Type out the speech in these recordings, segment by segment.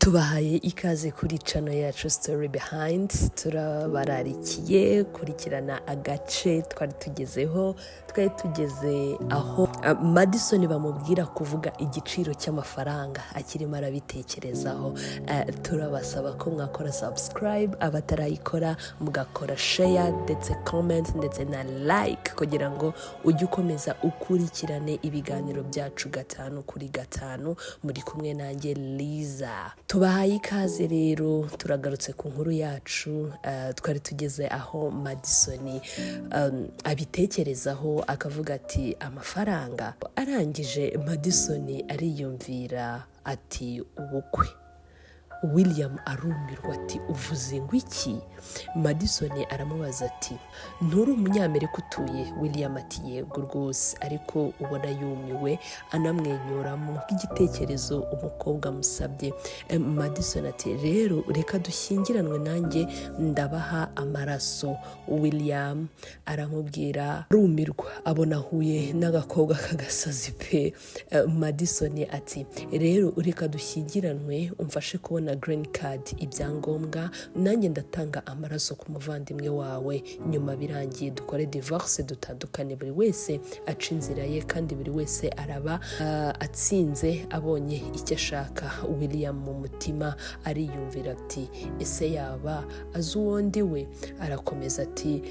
tubahaye ikaze kuri channel yacu Story Behind. Turabararikiye kurikirana agace twari tugeze aho Madison bamubwira kuvuga igiciro cy'amafaranga akirimo arabitekerezaho. Turabasaba ko mwakora subscribe, abatarayikora mugakora share ndetse comment ndetse na like kugira ngo ujye ukomeza ukurikirane ibiganiro byacu 5 kuri 5 muri kumwe nanjye Liza. Tubahaye ikaze rero, turagarutse ku nkuru yacu. Twari tugeze aho Madison abitekerezaho akavuga ati amafaranga. Arangije Madison ariyumvira ati ubukwe. William arumirwa ati uvuze ngo iki? Madison aramubaza ati nturi umunyamerika utuye? William ati yego rwose, ariko ubona yumiwe anamwenyuramo nk'igitekerezo umukobwa musabye. Madison ati rero reka dushyingiranwe, nanjye ndabaha amaraso. William aramubwira, rumirwa abona huye n'agakobwa kagasazi pe. Madison ati rero reka dushyingiranwe umfashe kubona green card, ibyangombwa, nanjye ndatanga amaraso ku muvandimwe wawe. Nyuma birangiye dukore divorce, dutandukane, buri wese aca inzira ye kandi buri wese araba atsinze abonye icyo ashaka. William mu mutima ariyumvira ati ese yaba azi uwondi we? Arakomeza ati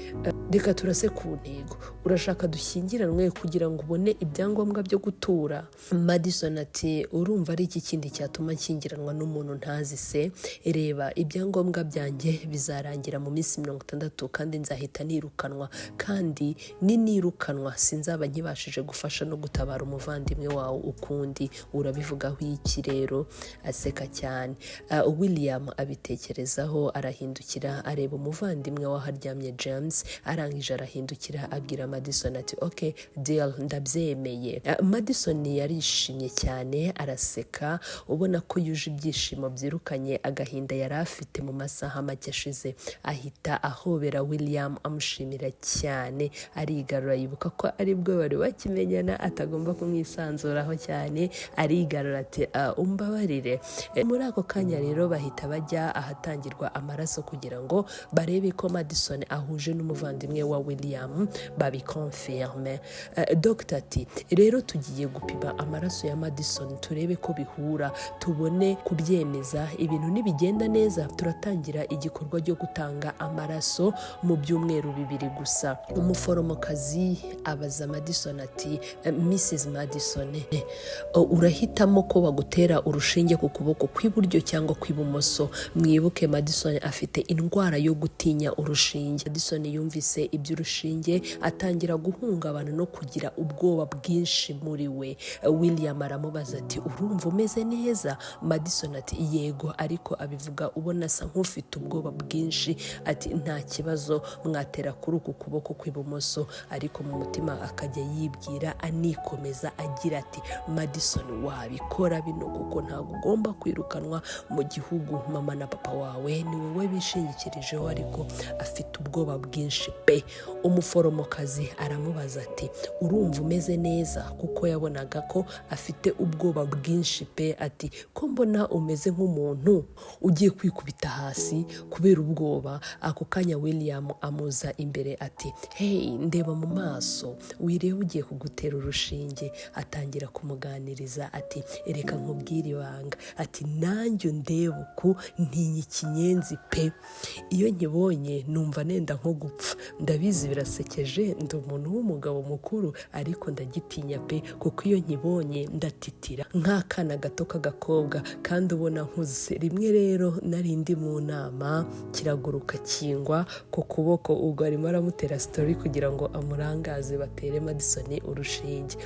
reka turase ku ntego, urashaka dushyingiranwe kugira ngo ubone ibyangombwa byo gutura? Madison ati urumva ari iki kindi cyatuma nshyingiranwa n'umuntu ntazi se? Reba ibyangombwa byanjye bizarangira mu minsi 60 kandi nzahita nirukanwa, kandi nirukanwa sinzaba nkibashije gufasha no gutabara umuvandimwe wawe ukundi. Urabivugaho iki rero? Aseka cyane. William abitekerezaho, arahindukira areba umuvandimwe wa haryamye James. Arangije arahindukira abwira Madison ati okay deal, ndabyemeye. Madison yarishimye cyane, araseka ubona ko yuje ibyishimo byirukanye agahinda yari afite mu masaha make ashize. Ahita ahobera William amushimira cyane, arigarura yibuka ko aribwo bari bakimenyana atagomba kumwisanzuraho cyane. Arigarura ati umbabarire. Muri ako kanya rero bahita bajya ahatangirwa amaraso kugira ngo barebe ko Madison ahuje n'umuvandimwe wa William, babikonfirme. Dr ati rero tugiye gupima amaraso ya Madison turebe ko bihura, tubone kubyemeza. Ibintu nibigenda neza turatangira igikorwa cyo gutanga amaraso mu byumweru 2 gusa. Umuforomokazi abaza Madison ati Mrs Madison, urahitamo ko bagutera urushinge ku kuboko kw'iburyo cyangwa kw'ibumoso? Mwibuke Madison afite indwara yo gutinya urushinge. Madison yumvise iby'urushinge atangira guhungabana no kugira ubwoba bwinshi muri we. William aramubaza ati urumva umeze neza? Madison ati yego, ariko abivuga ubona asa nk'ufite ubwoba bwinshi. Ati nta kibazo, mwatera kuri uku kuboko kw'ibumoso. Ariko mu mutima akajya yibwira anikomeza agira ati Madison wabikora bino kuko ntabwo ugomba kwirukanwa mu gihugu. Mama na papa wawe ni wowe bishingikirijeho, ariko afite ubwoba bwinshi pe. Umuforomokazi aramubaza ati urumva umeze neza? Kuko yabonaga ko afite ubwoba bwinshi pe. Ati ko mbona umeze nk'umuntu ugiye kwikubita hasi kubera ubwoba. Ako kanya William amuza imbere ati hey, ndeba mu maso, wireba ugiye kugutera urushinge. Atangira kumuganiriza ati reka nkubwire ibanga. Ati nanjye ndeba uku ntinya ikinyenzi pe, iyo nkibonye numva nenda nko gupfa. Ndabizi birasekeje, ndi umuntu w'umugabo mukuru, ariko ndagitinya pe, kuko iyo nkibonye ndatitira nk'akana gato k'agakobwa kandi ubona nkuze. Rimwe rero narindi mu nama kiraguruka kingwa ku kuboko. Ubwo arimo aramutera story kugira ngo amurangaze batere Madison urushinge.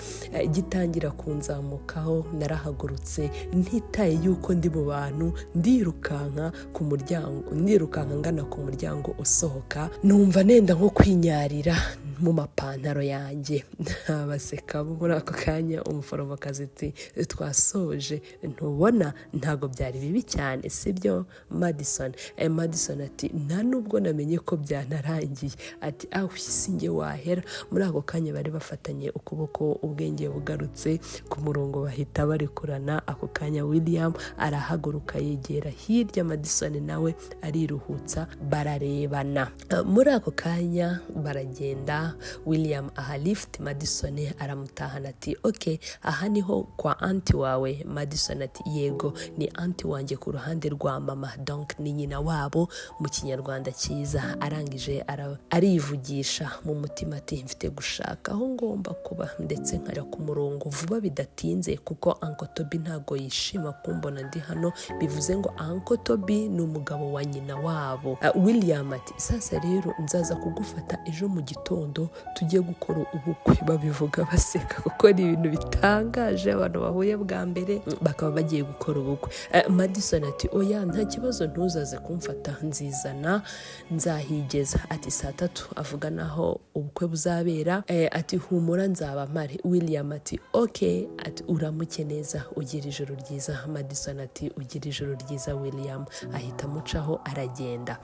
Gitangira kunzamukaho, narahagurutse ntitaye yuko ndi mu bantu, ndirukanka ku muryango, ndirukanka ngana ku muryango usohoka. Numva nenda nko kwinyarira, mu mapantaro yanjye. Baseka muri ako kanya umuforomokazi ati twasoje ntubona ntago byari bibi cyane sibyo Madison? Madison ati nta nubwo namenye ko byanarangiye. Ati sinjye wahera. Muri ako kanya bari bafatanye ukuboko, ubwenge bugarutse ku murongo, bahita barikurana. Ako kanya William arahaguruka yegera hirya, Madison nawe ariruhutsa, bararebana. Muri ako kanya baragenda, William aha lift, Madison aramutahana ati okay, aha niho kwa anti wawe? Madison ati yego, ni anti wanjye ku ruhande rwa mama, donc ni nyina wabo mu kinyarwanda cyiza. Arangije arivugisha mu mutima ati mfite gushaka aho ngomba kuba ndetse nkajya ku murongo vuba bidatinze, kuko Uncle Toby ntago yishima kumbona ndi hano. Bivuze ngo Uncle Toby ni umugabo wa nyina wabo. William ati sasa rero nzaza kugufata ejo mu gitondo tujye gukora ubukwe. Babivuga baseka kuko ni ibintu bitangaje, abantu bahuye bwa mbere bakaba bagiye gukora ubukwe. Madison ati oya nta kibazo, ntuzaze kumfata, nzizana nzahigeza. Ati 3:00 avuga naho ubukwe buzabera. Ati humura nzaba mpari. William ati okay, ati uramuke neza, ugira ijoro ryiza. Madison ati ugira ijoro ryiza William. Ahita mucaho aragenda.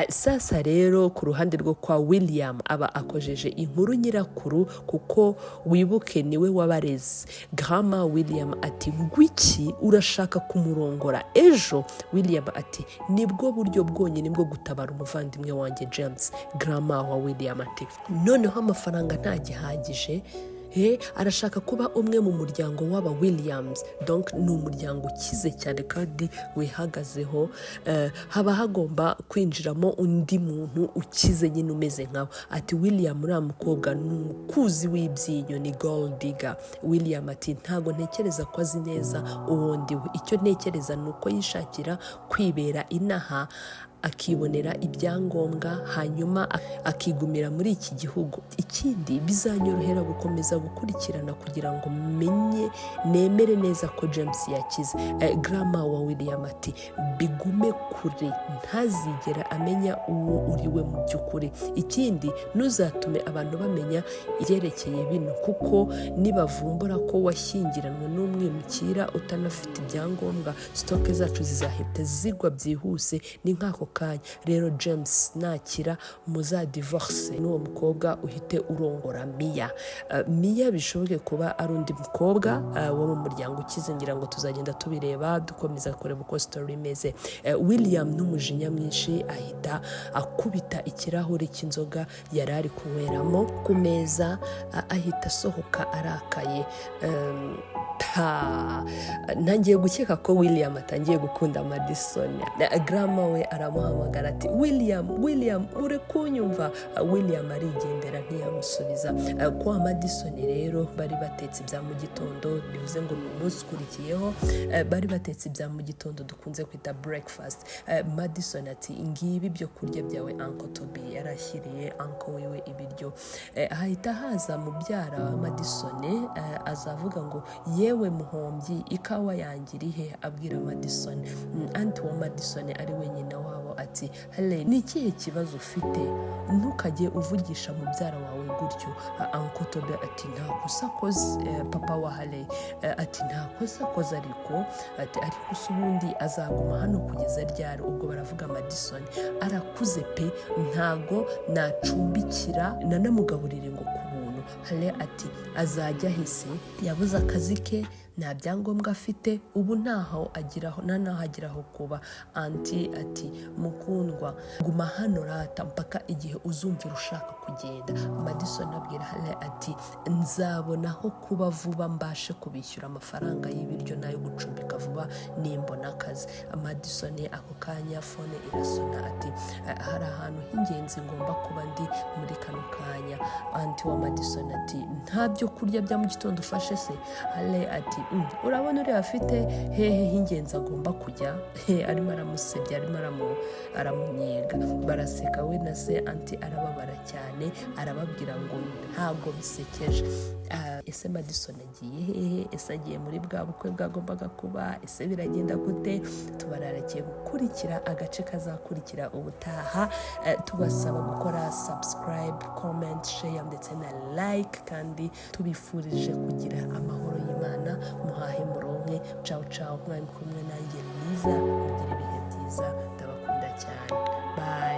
Sasa rero ku ruhande rwo kwa William aba akojeje inkuru nyirakuru, kuko wibuke niwe wabareze. Grandma William ati ngwiki urashaka kumurongora ejo? William ati nibwo buryo bwonyine bwo gutabara umuvandimwe wanjye James. Grandma wa William ati noneho amafaranga ntagihagije, arashaka kuba umwe mu muryango w'aba Williams, donc ni umuryango ukize cyane kandi wihagazeho. Haba hagomba kwinjiramo undi muntu ukize nyine umeze nkawe. Ati William uriya mukobwa ni umukuzi w'ibyinyo, ni gold digger. William ati ntago ntekereza ko azi neza uwo ndiwe, icyo ntekereza ni uko yishakira kwibera inaha akibonera ibyangombwa hanyuma akigumira muri iki gihugu. Ikindi bizanyorohera gukomeza gukurikirana kugira ngo nemere neza ko James yakize. Grandma wa William ati bigume kure, ntazigera amenya uwo uriwe mu by'ukuri. Ikindi ntuzatume abantu bamenya ibyerekeye bino, kuko nibavumbura ko washyingiranwe n'umwimukira utanafite ibyangombwa, stoke zacu zizahita zigwa byihuse. Ni nk'ako kanya rero James nakira muzadivorce n'uwo mukobwa uhite urongora Mia. Mia bishoboke kuba ari undi mukobwa wo mu muryango ukize, ngira ngo tuzagenda tubireba dukomeza kureba uko story imeze. William n'umujinya mwinshi ahita akubita ikirahure cy'inzoga yari ari kunyweramo ku meza, ahita asohoka arakaye. Ntangiye gukeka ko William atangiye gukunda Madison. Grandma we aramuhamagara ati William uri kunyumva? William arigendera ntiyamusubiza. Kwa Madison rero bari batetse ibya mu gitondo, bivuze ngo ni umunsi ukurikiyeho, bari batetse ibya mu gitondo dukunze kwita breakfast. Madison ati ngibi byo kurya byawe Uncle Toby yarashyiriye uncle wiwe ibiryo. Ahita haza mubyara wa Madison, azavuga ngo yewe muhombyi ikawa yanjye irihe? Abwira Madison. Anti wa Madison ari we nyina wabo ati hale ni ikihe kibazo ufite? Ntukajye uvugisha mubyara wawe gutyo. Uncle Toby ati nta kosa koze. Papa wa hale ati nta kosa koze, ariko ubundi azaguma hano kugeza ryari? Ubwo baravuga Madison arakuze pe, ntago nacumbikira nanamugaburire ngo ku buntu. Hale ati azajya hese, yabuze akazi ke, nta byangombwa afite, ubu ntaho agiraho kuba. Anti ati mukundwa guma hano rata mpaka igihe uzumvira ushaka kugenda. Madison abwira Hale ati nzabonaho kuba vuba mbashe kubishyura amafaranga y'ibiryo nayo gucumbika vuba nimbona akazi. Madison ako kanya phone irasona ati hari ahantu h'ingenzi ngomba kuba ndi muri kano kanya. Anti wa Madison ati nta byo kurya bya mu gitondo ufashe se? Hale ati urabona uriya afite hehe h'ingenzi agomba kujya, arimo aramusebya, arimo aramunnyega. Baraseka, we na se anti arababara cyane, arababwira ngo ntabwo bisekeje. Ese Madison agiye hehe? Ese agiye muri bwa bukwe bwagombaga kuba? Ese biragenda gute? Tubararakiye gukurikira agace kazakurikira ubutaha. Tubasaba gukora subscribe, comment, share ndetse na like, kandi tubifurije kugira amahoro y'Imana. Muhahe muronke. Ciao ciao, mwari kumwe nanjye Liza. Mugire ibihe byiza, ndabakunda cyane. Bye.